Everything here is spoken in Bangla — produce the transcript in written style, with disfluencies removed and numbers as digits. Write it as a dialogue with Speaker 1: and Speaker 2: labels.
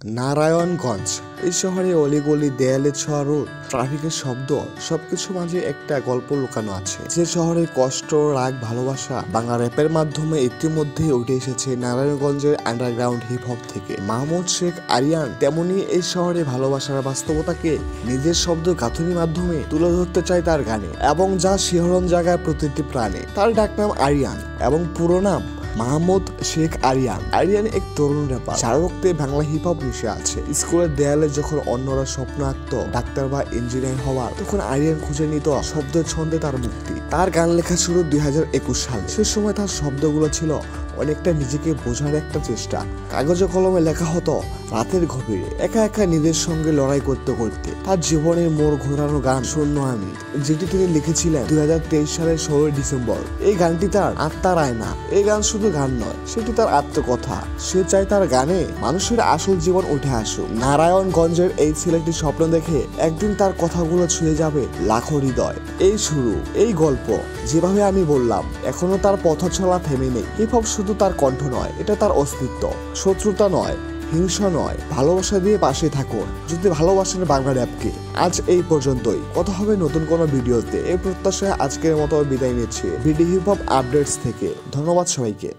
Speaker 1: নারায়ণগঞ্জ এই শহরে অলিগলি, দেয়ালে ছোঁয়া রোড, ট্রাফিকের শব্দ, সবকিছু মাঝে একটা গল্প লুকানো আছে। যে শহরের কষ্ট, রাগ, ভালোবাসা বাংলা র্যাপের মাধ্যমে ইতিমধ্যে উঠে এসেছে নারায়ণগঞ্জের আন্ডারগ্রাউন্ড হিপ হপ থেকে। মাহমুদ শেখ আরিয়ান তেমনি এই শহরে ভালোবাসার বাস্তবতাকে নিজের শব্দ গাঁথনির মাধ্যমে তুলে ধরতে চায় তার গানে, এবং যা শিহরণ জাগায় প্রতিটি প্রাণে। তার ডাকনাম আরিয়ান এবং পুরো নাম মাহমুদ শেখ আরিয়ান। আরিয়ান এক তরুণ র্যাপার যার রক্তে বাংলা হিপ হপ মিশে আছে। স্কুলের দেয়ালে যখন অন্যরা স্বপ্ন আঁকত ডাক্তার বা ইঞ্জিনিয়ার হওয়ার, তখন আরিয়ান খুঁজে নিত শব্দের ছন্দে তার মুক্তি। তার গান লেখা শুরু 2021 সালে। সে সময় তার শব্দগুলো ছিল অনেকটা নিজেকে বোঝার একটা চেষ্টা। কাগজে কলমে লেখা হতো রাতের গভীরে, একা একা নিজের সঙ্গে লড়াই করতে করতে। তার জীবনের মোড় ঘোরানো গান শূন্য আমি, যেটি তিনি লিখেছিলেন 2023 সালের 16 ডিসেম্বর। এই গানটি তার আত্মার আয়না। এই গান শুধু গান নয়, সেটি তার আত্মকথা। সে চায় তার গানে মানুষের আসল জীবন উঠে আসুক। নারায়ণগঞ্জের এই ছেলেটি স্বপ্ন দেখে একদিন তার কথাগুলো ছুঁয়ে যাবে লাখো হৃদয়। এই শুরু, এই গল্প। যেভাবে আমি বললাম, এখনো তার পথ চলা থেমে নেই। হিপ হপ শুধু তার কণ্ঠ নয়, এটা তার অস্তিত্ব। শত্রুতা নয়, হিংসা নয়, ভালোবাসা দিয়ে পাশে থাকুন যদি ভালোবাসেন বাংলা র্যাপকে। আজ এই পর্যন্তই, কথা হবে নতুন কোনো ভিডিওতে। এই প্রত্যাশায় আজকের মতো বিদায় নিচ্ছি বিডি হিপ হপ আপডেটস থেকে। ধন্যবাদ সবাইকে।